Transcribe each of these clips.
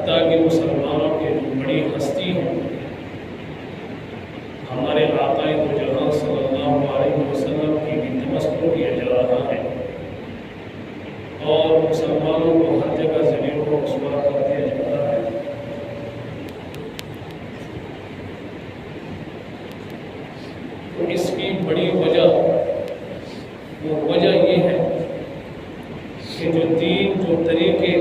حتیٰ کہ مسلمانوں کے جو بڑی ہستی ہے ہمارے آقائے دو جہاں صلی اللہ علیہ وسلم کی بھی تمسخر کیا جا رہا ہے اور مسلمانوں کو ہر جگہ ذلیل و رسوا کر دیا جاتا ہے۔ تو اس کی بڑی وجہ یہ ہے کہ جو دین جو طریقے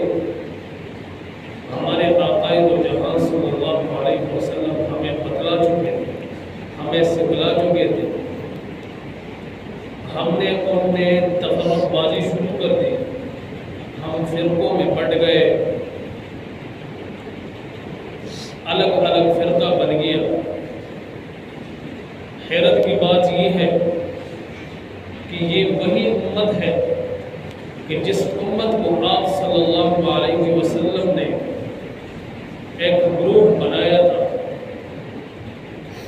ہمارے آقائے دو جہاں صلی اللہ علیہ وسلم ہمیں بتلا چکے تھے، ہمیں سکھلا چکے تھے، ہم نے ان میں تفرق بازی شروع کر دی، ہم فرقوں میں بٹ گئے، الگ الگ فرقہ بن گیا۔ حیرت کی بات یہ ہے کہ یہ وہی امت ہے کہ جس امت کو آپ صلی اللہ علیہ وسلم نے ایک گروہ بنایا تھا،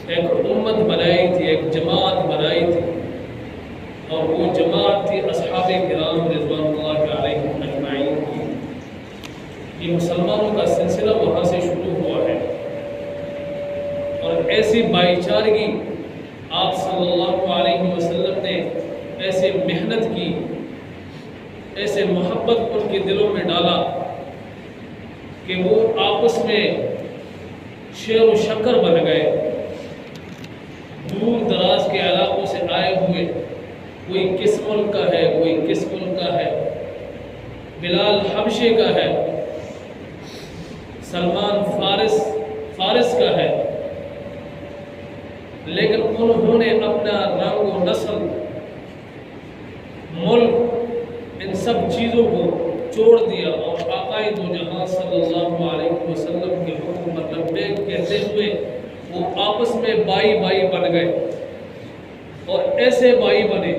ایک امت بنائی تھی، ایک جماعت بنائی تھی، اور وہ جماعت تھی اصحاب کرام رضوان اللہ علیہم اجمعین کی۔ یہ مسلمانوں کا سلسلہ وہاں سے شروع ہوا ہے، اور ایسی بھائی چارگی آپ صلی اللہ علیہ وسلم نے ایسے محنت کی، ایسے محبت ان کے دلوں میں ڈالا کہ وہ آپس میں شیر و شکر بن گئے۔ دور دراز کے علاقوں سے آئے ہوئے، کوئی کس ملک کا ہے، کوئی کس ملک کا ہے، بلال حبشے کا ہے، سلمان فارس کا ہے، لیکن انہوں نے اپنا رنگ و نسل، ملک، ان سب چیزوں کو چھوڑ دیا اور آقائے دو جہاں صلی اللہ علیہ وسلم کے حکم پر لبیک کہتے ہوئے وہ آپس میں بائی بن گئے، اور ایسے بائی بنے،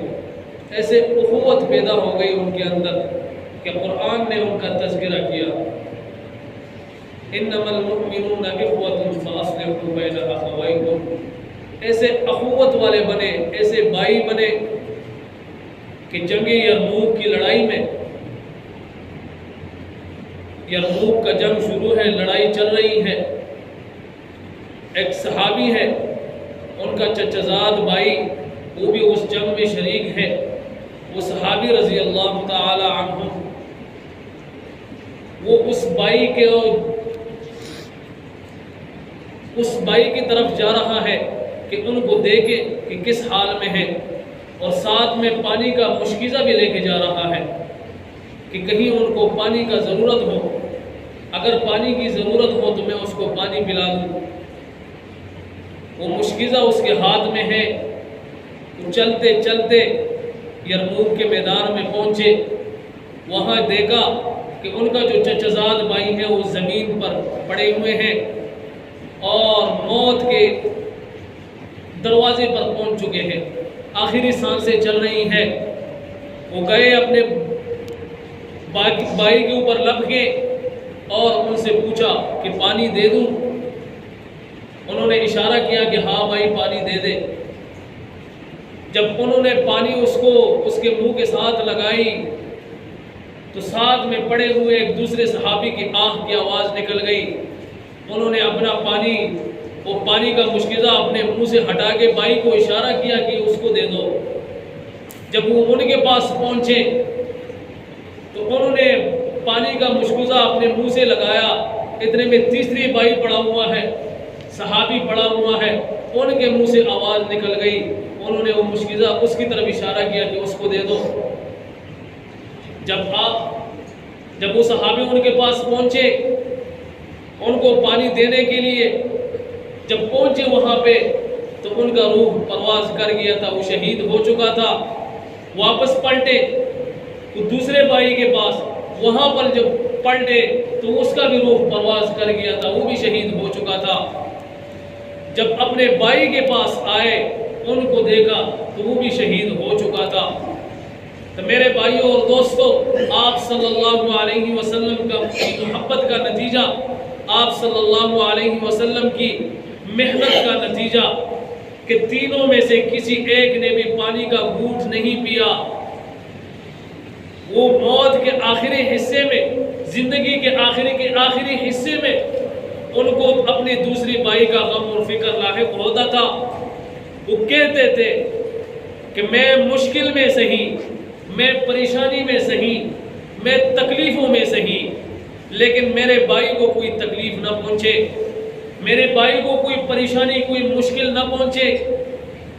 ایسے اخوت پیدا ہو گئی ان کے اندر کہ قرآن نے ان کا تذکرہ کیا، انما المؤمنون اخوة فاصلحوا بین اخویکم۔ ایسے اخوت والے بنے، ایسے بائی بنے کہ جنگ یرموک کی لڑائی میں، یرموک کا جنگ شروع ہے، لڑائی چل رہی ہے، ایک صحابی ہے، ان کا چچزاد بھائی وہ بھی اس جنگ میں شریک ہے، وہ صحابی رضی اللہ تعالی عنہ، وہ اس بھائی کی طرف جا رہا ہے کہ ان کو دیکھے کہ کس حال میں ہے، اور ساتھ میں پانی کا مشکیزہ بھی لے کے جا رہا ہے کہ کہیں ان کو پانی کا ضرورت ہو، اگر پانی کی ضرورت ہو تو میں اس کو پانی پلا دوں۔ وہ مشکیزہ اس کے ہاتھ میں ہے۔ وہ چلتے چلتے یرموک کے میدان میں پہنچے، وہاں دیکھا کہ ان کا جو چچزاد بھائی ہے وہ زمین پر پڑے ہوئے ہیں اور موت کے دروازے پر پہنچ چکے ہیں، آخری سانسیں چل رہی ہیں۔ وہ گئے اپنے بھائی کے اوپر لپ کے اور ان سے پوچھا کہ پانی دے دوں؟ انہوں نے اشارہ کیا کہ ہاں بھائی پانی دے دے۔ جب انہوں نے پانی اس کے منہ کے ساتھ لگائی تو ساتھ میں پڑے ہوئے ایک دوسرے صحابی کی آہ کی آواز نکل گئی۔ انہوں نے اپنا پانی کا مشکیزہ اپنے منہ سے ہٹا کے بھائی کو اشارہ کیا کہ اس کو دے دو۔ جب وہ ان کے پاس پہنچے تو انہوں نے پانی کا مشکیزہ اپنے منہ سے لگایا، اتنے میں تیسری بھائی پڑا ہوا ہے، صحابی پڑا ہوا ہے، ان کے منہ سے آواز نکل گئی، انہوں نے وہ مشکیزہ اس کی طرف اشارہ کیا کہ اس کو دے دو۔ جب وہ صحابی ان کے پاس پہنچے ان کو پانی دینے کے لیے، جب پہنچے وہاں پہ تو ان کا روح پرواز کر گیا تھا، وہ شہید ہو چکا تھا۔ واپس پلٹے تو دوسرے بھائی کے پاس، وہاں پر جب پلٹے تو اس کا بھی روح پرواز کر گیا تھا، وہ بھی شہید ہو چکا تھا۔ جب اپنے بھائی کے پاس آئے ان کو دیکھا تو وہ بھی شہید ہو چکا تھا۔ تو میرے بھائیوں اور دوستوں، آپ صلی اللہ علیہ وسلم کی محبت کا نتیجہ، آپ صلی اللہ علیہ وسلم کی محنت کا نتیجہ کہ تینوں میں سے کسی ایک نے بھی پانی کا گھونٹ نہیں پیا۔ وہ موت کے آخری حصے میں زندگی کے آخری حصے میں ان کو اپنی دوسری بائی کا غم اور فکر لاحق ہوتا تھا۔ وہ کہتے تھے کہ میں مشکل میں صحیح، میں پریشانی میں صحیح، میں تکلیفوں میں صحیح، لیکن میرے بھائی کو کوئی تکلیف نہ پہنچے، میرے بھائی کو کوئی پریشانی، کوئی مشکل نہ پہنچے۔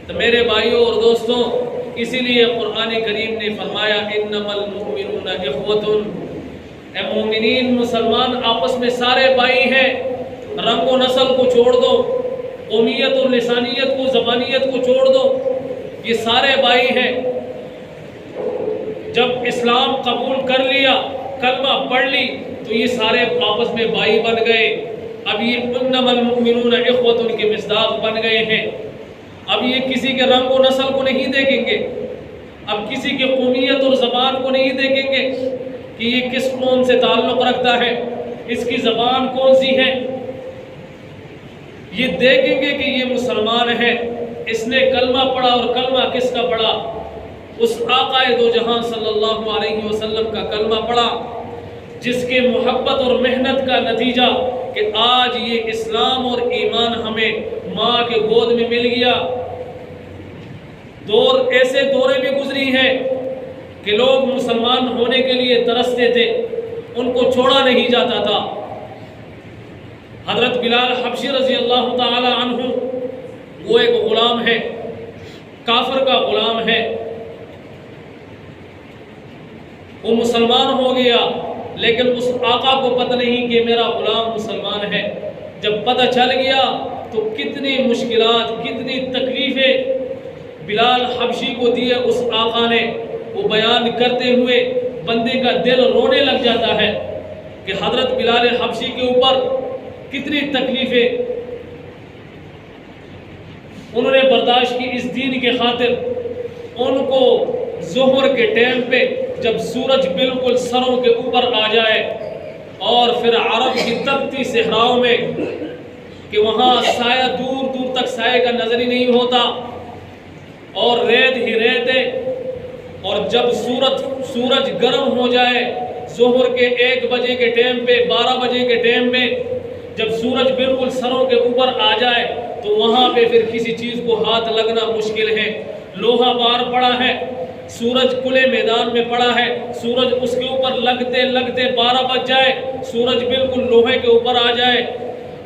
تو میرے بھائیوں اور دوستوں، اسی لیے قرآن کریم نے فرمایا انما المؤمنون اخوۃ، اے مومنین، مسلمان آپس میں سارے بھائی ہیں۔ رنگ و نسل کو چھوڑ دو، قومیت اور لسانیت کو، زبانیت کو چھوڑ دو، یہ سارے بھائی ہیں۔ جب اسلام قبول کر لیا، کلمہ پڑھ لی، تو یہ سارے آپس میں بھائی بن گئے۔ اب یہ انما المؤمنون اخوۃ کے مصداق بن گئے ہیں۔ اب یہ کسی کے رنگ و نسل کو نہیں دیکھیں گے، اب کسی کی قومیت اور زبان کو نہیں دیکھیں گے کہ یہ کس قوم سے تعلق رکھتا ہے، اس کی زبان کون سی ہے۔ یہ دیکھیں گے کہ یہ مسلمان ہے، اس نے کلمہ پڑھا، اور کلمہ کس کا پڑھا؟ اس آقا دو جہاں صلی اللہ علیہ وسلم کا کلمہ پڑھا، جس کے محبت اور محنت کا نتیجہ کہ آج یہ اسلام اور ایمان ہمیں ماں کے گود میں مل گیا۔ ایسے دورے بھی گزری ہیں کہ لوگ مسلمان ہونے کے لیے ترستے تھے، ان کو چھوڑا نہیں جاتا تھا۔ حضرت بلال حبشی رضی اللہ تعالی عنہ، وہ ایک غلام ہے، کافر کا غلام ہے، وہ مسلمان ہو گیا، لیکن اس آقا کو پتہ نہیں کہ میرا غلام مسلمان ہے۔ جب پتہ چل گیا تو کتنی مشکلات، کتنی تکلیفیں بلال حبشی کو دیے اس آقا نے، وہ بیان کرتے ہوئے بندے کا دل رونے لگ جاتا ہے کہ حضرت بلال حبشی کے اوپر کتنی تکلیفیں انہوں نے برداشت کی اس دین کے خاطر۔ ان کو ظہر کے ٹائم پہ جب سورج بالکل سروں کے اوپر آ جائے، اور پھر عرب کی تپتی صحراؤں میں کہ وہاں سایہ دور دور تک سائے کا نظر ہی نہیں ہوتا، اور ریت ہی ریت ہے، اور جب سورج گرم ہو جائے، ظہر کے 1 بجے کے ٹائم پہ، 12 بجے کے ٹائم میں جب سورج بالکل سروں کے اوپر آ جائے، تو وہاں پہ پھر کسی چیز کو ہاتھ لگنا مشکل ہے۔ لوہا بار پڑا ہے، سورج کھلے میدان میں پڑا ہے، سورج اس کے اوپر لگتے لگتے 12 بج جائے، سورج بالکل لوہے کے اوپر آ جائے،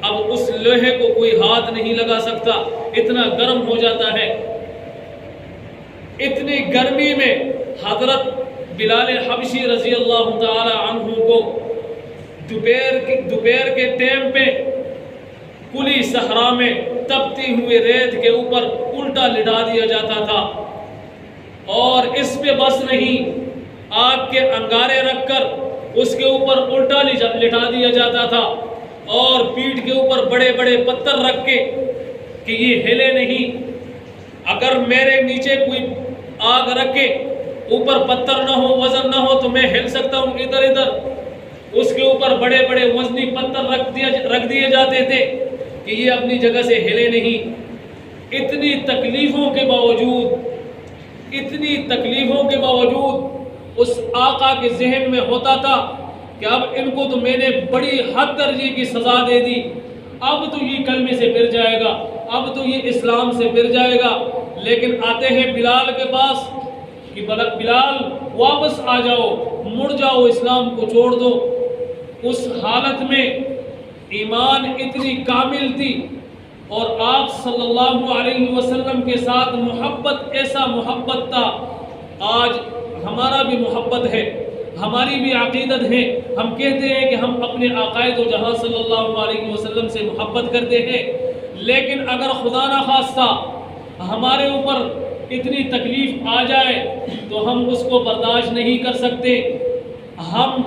اب اس لوہے کو کوئی ہاتھ نہیں لگا سکتا، اتنا گرم ہو جاتا ہے۔ اتنی گرمی میں حضرت بلال حبشی رضی اللہ تعالی عنہ کو دوپہر کے ٹائم پہ کھلی صحرا میں تپتی ہوئے ریت کے اوپر الٹا لٹا دیا جاتا تھا، اور اس پہ بس نہیں، آگ کے انگارے رکھ کر اس کے اوپر الٹا لٹا دیا جاتا تھا، اور پیٹھ کے اوپر بڑے بڑے پتھر رکھ کے کہ یہ ہلے نہیں۔ اگر میرے نیچے کوئی آگ رکھے، اوپر پتھر نہ ہو، وزن نہ ہو، تو میں ہل سکتا ہوں ادھر ادھر۔ اس کے اوپر بڑے بڑے وزنی پتھر رکھ دیے جاتے تھے کہ یہ اپنی جگہ سے ہلے نہیں۔ اتنی تکلیفوں کے باوجود اس آقا کے ذہن میں ہوتا تھا کہ اب ان کو تو میں نے بڑی حد درجے کی سزا دے دی، اب تو یہ کلمے سے پھر جائے گا، اب تو یہ اسلام سے پھر جائے گا۔ لیکن آتے ہیں بلال کے پاس کہ بلال واپس آ جاؤ، مڑ جاؤ، اسلام کو چھوڑ دو۔ اس حالت میں ایمان اتنی کامل تھی، اور آپ صلی اللہ علیہ وسلم کے ساتھ محبت، ایسا محبت تھا۔ آج ہمارا بھی محبت ہے، ہماری بھی عقیدت ہے، ہم کہتے ہیں کہ ہم اپنے آقا دو جہاں صلی اللہ علیہ وسلم سے محبت کرتے ہیں، لیکن اگر خدا نہ خواستہ ہمارے اوپر اتنی تکلیف آ جائے تو ہم اس کو برداشت نہیں کر سکتے، ہم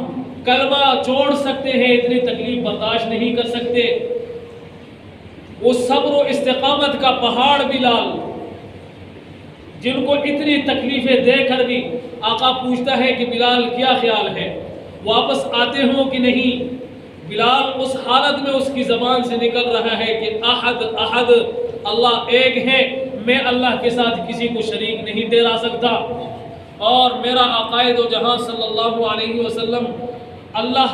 کلمہ چھوڑ سکتے ہیں، اتنی تکلیف برداشت نہیں کر سکتے۔ وہ صبر و استقامت کا پہاڑ بلال، جن کو اتنی تکلیفیں دے کر بھی آقا پوچھتا ہے کہ بلال کیا خیال ہے، واپس آتے ہوں کہ نہیں؟ بلال اس حالت میں اس کی زبان سے نکل رہا ہے کہ احد احد، اللہ ایک ہے، میں اللہ کے ساتھ کسی کو شریک نہیں ٹھہرا سکتا، اور میرا آقا دو جہاں صلی اللہ علیہ وسلم اللہ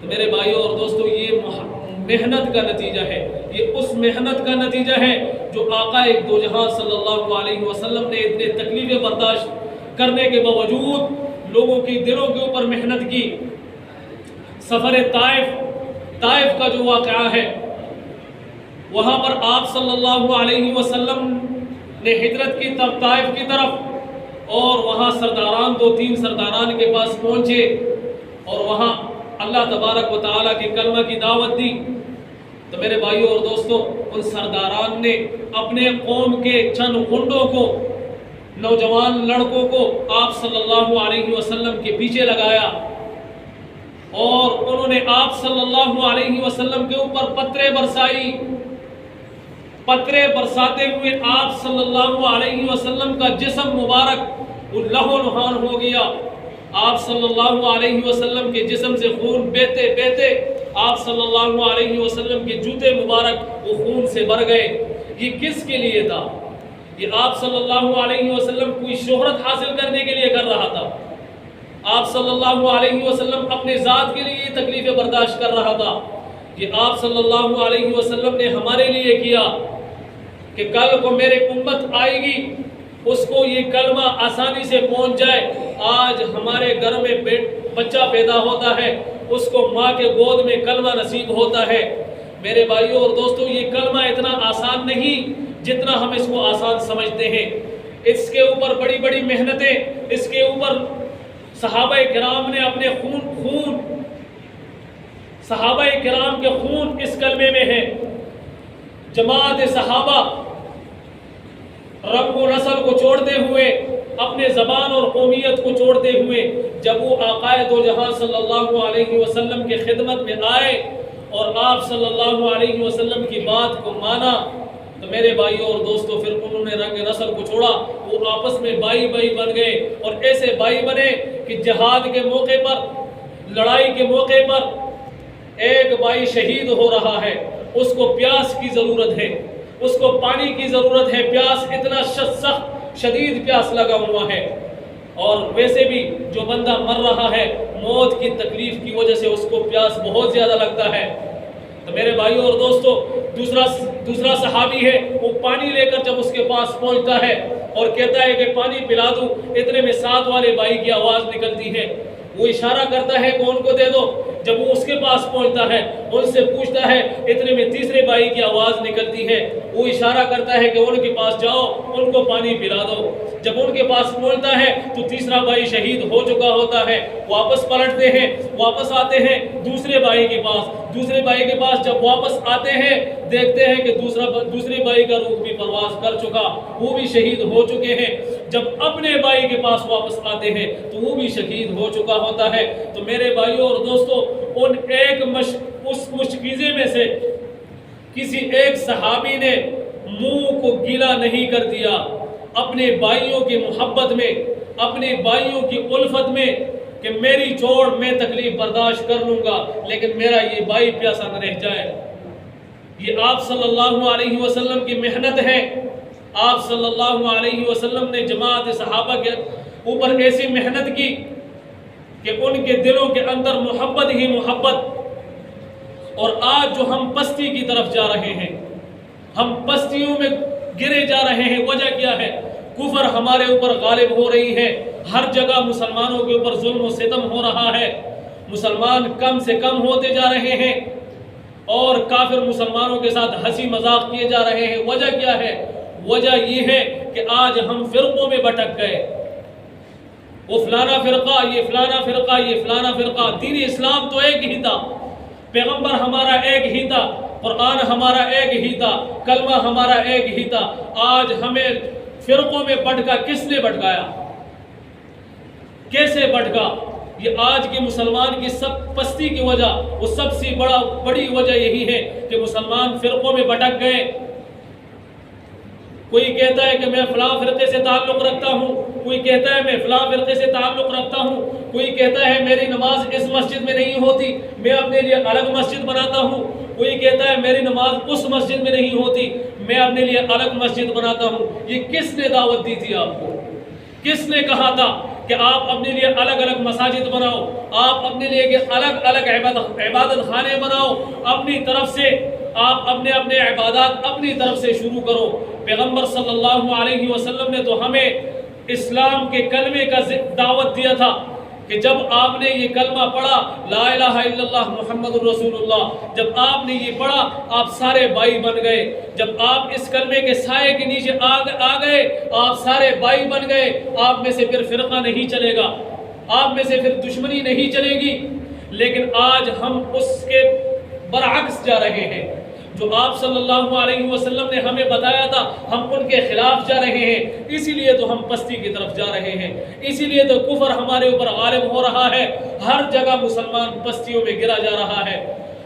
تو میرے بھائیوں اور دوستوں، یہ محنت کا نتیجہ ہے، یہ اس محنت کا نتیجہ ہے جو آقا دو جہاں صلی اللہ علیہ وسلم نے اتنے تکلیفیں برداشت کرنے کے باوجود لوگوں کی دلوں کے اوپر محنت کی۔ سفر طائف کا جو واقعہ ہے، وہاں پر آپ صلی اللہ علیہ وسلم نے ہجرت کی طائف کی طرف، اور وہاں سرداران 2-3 سرداران کے پاس پہنچے اور وہاں اللہ تبارک و تعالیٰ کے کلمہ کی دعوت دی۔ تو میرے بھائیوں اور دوستوں، ان سرداران نے اپنے قوم کے چند غنڈوں کو، نوجوان لڑکوں کو آپ صلی اللہ علیہ وسلم کے پیچھے لگایا، اور انہوں نے آپ صلی اللہ علیہ وسلم کے اوپر پتھریں برسائی۔ پتھریں برساتے ہوئے آپ صلی اللہ علیہ وسلم کا جسم مبارک لہو لہان ہو گیا۔ آپ صلی اللہ علیہ وسلم کے جسم سے خون بہتے بہتے آپ صلی اللہ علیہ وسلم کے جوتے مبارک وہ خون سے بھر گئے۔ یہ کس کے لیے تھا؟ یہ آپ صلی اللہ علیہ وسلم کوئی شہرت حاصل کرنے کے لیے کر رہا تھا؟ آپ صلی اللہ علیہ وسلم اپنے ذات کے لیے یہ تکلیفیں برداشت کر رہا تھا؟ یہ آپ صلی اللہ علیہ وسلم نے ہمارے لیے کیا کہ کل کو میرے امت آئے گی، اس کو یہ کلمہ آسانی سے پہنچ جائے۔ آج ہمارے گھر میں بچہ پیدا ہوتا ہے، اس کو ماں کے گود میں کلمہ نصیب ہوتا ہے۔ میرے بھائیوں اور دوستوں، یہ کلمہ اتنا آسان نہیں جتنا ہم اس کو آسان سمجھتے ہیں۔ اس کے اوپر بڑی بڑی محنتیں، اس کے اوپر صحابہ کرام نے اپنے خون صحابہ کرام کے خون اس کلمے میں ہے۔ جماعت صحابہ رنگ و نسل کو چھوڑتے ہوئے، اپنے زبان اور قومیت کو چھوڑتے ہوئے جب وہ آقا دو جہاں صلی اللہ علیہ وسلم کے خدمت میں آئے اور آپ صلی اللہ علیہ وسلم کی بات کو مانا، تو میرے بھائیوں اور دوستوں پھر انہوں نے رنگ نسل کو چھوڑا، وہ آپس میں بھائی بن گئے، اور ایسے بھائی بنے کہ جہاد کے موقع پر، لڑائی کے موقع پر ایک بھائی شہید ہو رہا ہے، اس کو پیاس کی ضرورت ہے، اس کو پانی کی ضرورت ہے، پیاس اتنا سخت شدید پیاس لگا ہوا ہے، اور ویسے بھی جو بندہ مر رہا ہے موت کی تکلیف کی وجہ سے اس کو پیاس بہت زیادہ لگتا ہے۔ تو میرے بھائیوں اور دوستوں، دوسرا صحابی ہے، وہ پانی لے کر جب اس کے پاس پہنچتا ہے اور کہتا ہے کہ پانی پلا دوں، اتنے میں ساتھ والے بھائی کی آواز نکلتی ہے، وہ اشارہ کرتا ہے کہ ان کو دے دو۔ جب وہ اس کے پاس پہنچتا ہے، ان سے پوچھتا ہے، اتنے میں تیسرے بھائی کی آواز نکلتی ہے، وہ اشارہ کرتا ہے کہ ان کے پاس جاؤ، ان کو پانی پلا دو۔ جب ان کے پاس پہنچتا ہے تو تیسرا بھائی شہید ہو چکا ہوتا ہے، واپس پلٹتے ہیں، واپس آتے ہیں دوسرے بھائی کے پاس، جب واپس آتے ہیں دیکھتے ہیں کہ دوسرے بھائی کا روح بھی پرواز کر چکا، وہ بھی شہید ہو چکے ہیں۔ جب اپنے بھائی کے پاس واپس آتے ہیں تو وہ بھی شہید ہو چکا ہوتا ہے۔ تو میرے بھائیوں اور دوستوں، اس مشکیزے میں سے کسی ایک صحابی نے منہ کو گیلا نہیں کر دیا، اپنے بھائیوں کی محبت میں، اپنے بھائیوں کی الفت میں، کہ میری چھوڑ میں تکلیف برداشت کر لوں گا لیکن میرا یہ بھائی پیاسا نہ رہ جائے۔ یہ آپ صلی اللہ علیہ وسلم کی محنت ہے۔ آپ صلی اللہ علیہ وسلم نے جماعت صحابہ کے اوپر ایسی محنت کی کہ ان کے دلوں کے اندر محبت ہی محبت۔ اور آج جو ہم پستی کی طرف جا رہے ہیں، ہم پستیوں میں گرے جا رہے ہیں، وجہ کیا ہے؟ کفر ہمارے اوپر غالب ہو رہی ہے، ہر جگہ مسلمانوں کے اوپر ظلم و ستم ہو رہا ہے، مسلمان کم سے کم ہوتے جا رہے ہیں، اور کافر مسلمانوں کے ساتھ ہنسی مذاق کیے جا رہے ہیں۔ وجہ کیا ہے؟ وجہ یہ ہے کہ آج ہم فرقوں میں بھٹک گئے، وہ فلانا فرقہ، یہ فلانا فرقہ، یہ فلانا فرقہ۔ دین اسلام تو ایک ہی تھا، پیغمبر ہمارا ایک ہی تھا، قرآن ہمارا ایک ہی تھا، کلمہ ہمارا ایک ہی تھا۔ آج ہمیں فرقوں میں بھٹکا، کس نے بھٹکایا؟ کیسے بھٹکا؟ یہ آج کے مسلمان کی سب پستی کی وجہ، وہ سب سے بڑی وجہ یہی ہے کہ مسلمان فرقوں میں بھٹک گئے۔ کوئی کہتا ہے کہ میں فلاں فرقے سے تعلق رکھتا ہوں، کوئی کہتا ہے میں فلاں فرقے سے تعلق رکھتا ہوں، کوئی کہتا ہے میری نماز اس مسجد میں نہیں ہوتی، میں اپنے لیے الگ مسجد بناتا ہوں، کوئی کہتا ہے میری نماز اس مسجد میں نہیں ہوتی، میں اپنے لیے الگ مسجد بناتا ہوں۔ یہ کس نے دعوت دی تھی آپ کو؟ کس نے کہا تھا کہ آپ اپنے لیے الگ الگ مساجد بناؤ، آپ اپنے لیے الگ الگ عبادت خانے بناؤ، اپنی طرف سے آپ اپنے عبادات اپنی طرف سے شروع کرو۔ پیغمبر صلی اللہ علیہ وسلم نے تو ہمیں اسلام کے کلمے کا دعوت دیا تھا کہ جب آپ نے یہ کلمہ پڑھا لا الہ الا اللہ محمد الرسول اللہ، جب آپ نے یہ پڑھا آپ سارے بھائی بن گئے۔ جب آپ اس کلمے کے سائے کے نیچے آ گئے آپ سارے بھائی بن گئے۔ آپ میں سے پھر فرقہ نہیں چلے گا، آپ میں سے پھر دشمنی نہیں چلے گی۔ لیکن آج ہم اس کے برعکس جا رہے ہیں، جو آپ صلی اللہ علیہ وسلم نے ہمیں بتایا تھا ہم ان کے خلاف جا رہے ہیں۔ اسی لیے تو ہم پستی کی طرف جا رہے ہیں، اسی لیے تو کفر ہمارے اوپر غالب ہو رہا ہے۔ ہر جگہ مسلمان پستیوں میں گرا جا رہا ہے،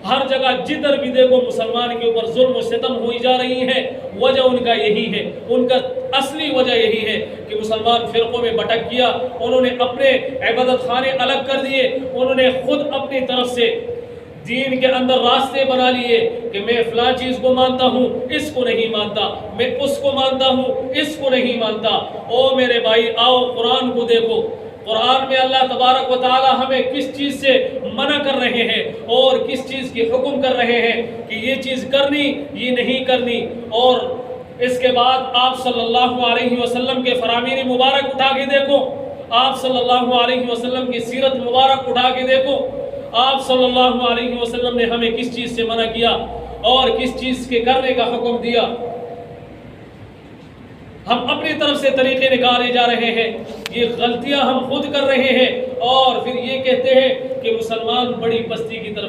ہر جگہ جدھر بھی دیکھو مسلمان کے اوپر ظلم و ستم ہوئی جا رہی ہے۔ وجہ ان کا یہی ہے، ان کا اصلی وجہ یہی ہے کہ مسلمان فرقوں میں بھٹک گیا، انہوں نے اپنے عبادت خانے الگ کر دیے، انہوں نے خود اپنی طرف سے دین کے اندر راستے بنا لیے کہ میں فلاں چیز کو مانتا ہوں اس کو نہیں مانتا، میں اس کو مانتا ہوں اس کو نہیں مانتا۔ او میرے بھائی آؤ قرآن کو دیکھو، قرآن میں اللہ تبارک و تعالی ہمیں کس چیز سے منع کر رہے ہیں اور کس چیز کی حکم کر رہے ہیں کہ یہ چیز کرنی یہ نہیں کرنی۔ اور اس کے بعد آپ صلی اللہ علیہ وسلم کے فرامین مبارک اٹھا کے دیکھو، آپ صلی اللہ علیہ وسلم کی سیرت مبارک اٹھا کے دیکھو، آپ صلی اللہ علیہ وسلم نے ہمیں کس چیز سے منع کیا اور کس چیز کے کرنے کا حکم دیا۔ ہم اپنی طرف سے طریقے نکالے جا رہے ہیں، یہ غلطیاں ہم خود کر رہے ہیں، اور پھر یہ کہتے ہیں کہ مسلمان بڑی پستی کی طرف